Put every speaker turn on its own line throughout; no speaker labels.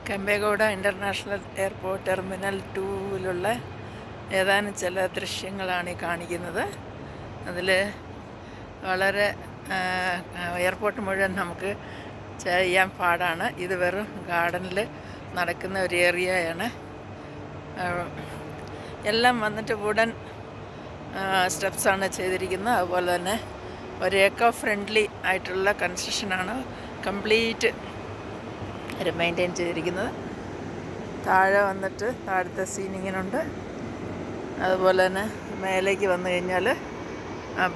കെമ്പേഗൗഡ international airport terminal 2-ലുള്ള ഏതാനും ചില ദൃശ്യങ്ങളാണ് ഈ കാണിക്കുന്നത്. അതിൽ വളരെ എയർപോർട്ട് മുഴുവൻ നമുക്ക് ചെയ്യാൻ പാടാണ്. ഇത് വെറും ഗാർഡനിൽ നടക്കുന്ന ഒരു ഏരിയയാണ്. എല്ലാം വന്നിട്ട് വുഡൻ സ്റ്റെപ്സാണ് ചെയ്തിരിക്കുന്നത്. അതുപോലെ തന്നെ ഒരു എക്കോ ഫ്രണ്ട്ലി ആയിട്ടുള്ള കൺസ്ട്രക്ഷനാണ് കംപ്ലീറ്റ് മെയിൻറ്റെയിൻ ചെയ്തിരിക്കുന്നത്. താഴെ വന്നിട്ട് താഴത്തെ സീനിങ്ങിനുണ്ട്. അതുപോലെ തന്നെ മേലേക്ക് വന്നു കഴിഞ്ഞാൽ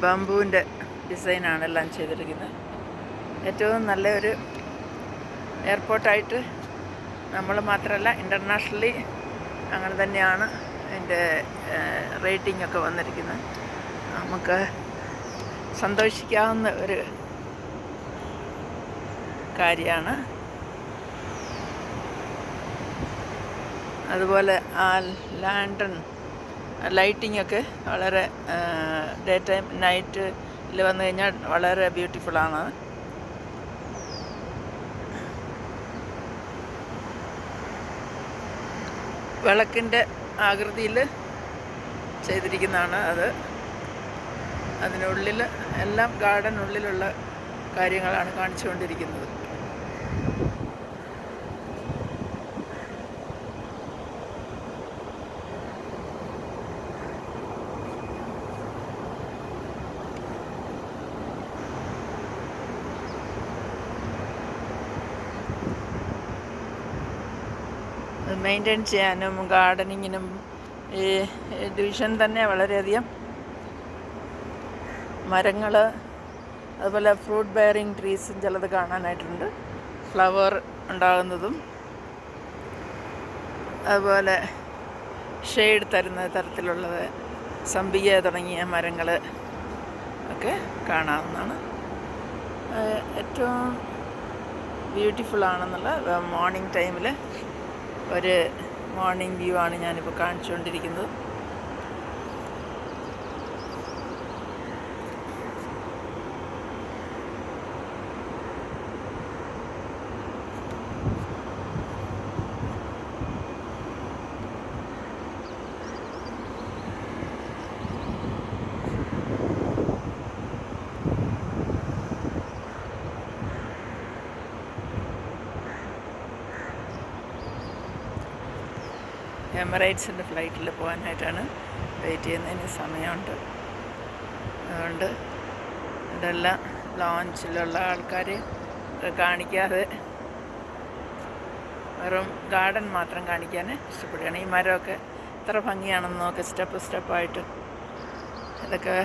ബംബുവിൻ്റെ ഡിസൈനാണ് എല്ലാം ചെയ്തിരിക്കുന്നത്. ഏറ്റവും നല്ലൊരു എയർപോർട്ടായിട്ട് നമ്മൾ മാത്രമല്ല ഇൻ്റർനാഷണലി അങ്ങനെ തന്നെയാണ് അതിൻ്റെ റേറ്റിംഗ് ഒക്കെ വന്നിരിക്കുന്നത്. നമുക്ക് സന്തോഷിക്കാവുന്ന ഒരു കാര്യമാണ്. അതുപോലെ ആ ലാൻഡൺ ലൈറ്റിംഗ് ഒക്കെ വളരെ ഡേ ടൈം നൈറ്റിൽ വന്നു കഴിഞ്ഞാൽ വളരെ ബ്യൂട്ടിഫുള്ളാണ്. വിളക്കിൻ്റെ ആകൃതിയിൽ ചെയ്തിരിക്കുന്നതാണ് അത്. അതിനുള്ളിൽ എല്ലാം ഗാർഡനുള്ളിലുള്ള കാര്യങ്ങളാണ് കാണിച്ചുകൊണ്ടിരിക്കുന്നത്. മെയിൻറ്റെയിൻ ചെയ്യാനും ഗാർഡനിങ്ങിനും ഈ ഡിവിഷൻ തന്നെ വളരെയധികം മരങ്ങൾ, അതുപോലെ ഫ്രൂട്ട് ബെയറിങ് ട്രീസും ചിലത് കാണാനായിട്ടുണ്ട്. ഫ്ലവർ ഉണ്ടാകുന്നതും അതുപോലെ ഷെയ്ഡ് തരുന്ന തരത്തിലുള്ളത് സംപിക തുടങ്ങിയ മരങ്ങൾ ഒക്കെ കാണാവുന്നതാണ്. ഏറ്റവും ബ്യൂട്ടിഫുള്ളാണെന്നുള്ള മോർണിംഗ് ടൈമിൽ ഒരു മോർണിംഗ് വ്യൂ ആണ് ഞാനിപ്പോൾ കാണിച്ചുകൊണ്ടിരിക്കുന്നത്. എമിറേറ്റ്സിൻ്റെ ഫ്ലൈറ്റിൽ പോകാനായിട്ടാണ് വെയിറ്റ് ചെയ്യുന്നതിന് സമയമുണ്ട്. അതുകൊണ്ട് ഇതെല്ലാം ലോഞ്ചിലുള്ള ആൾക്കാർ കാണിക്കാതെ വെറും ഗാർഡൻ മാത്രം കാണിക്കാൻ ഇഷ്ടപ്പെടുകയാണ്. ഈ മരമൊക്കെ എത്ര ഭംഗിയാണെന്ന് നോക്ക്, സ്റ്റെപ്പായിട്ട്. ഇതൊക്കെ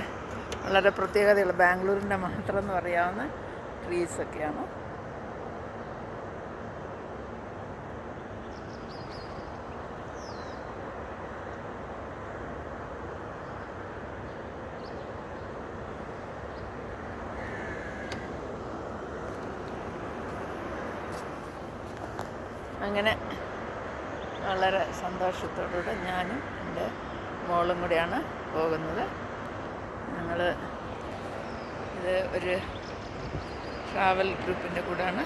വളരെ പ്രത്യേകതയുള്ള ബാംഗ്ലൂരിൻ്റെ മാത്രം എന്ന് പറയാവുന്ന ട്രീസൊക്കെയാണ്. അങ്ങനെ വളരെ സന്തോഷത്തോടുകൂടെ ഞാനും എൻ്റെ മോളും കൂടിയാണ് പോകുന്നത്. ഞങ്ങൾ ഇത് ഒരു ട്രാവൽ ഗ്രൂപ്പിൻ്റെ കൂടെയാണ്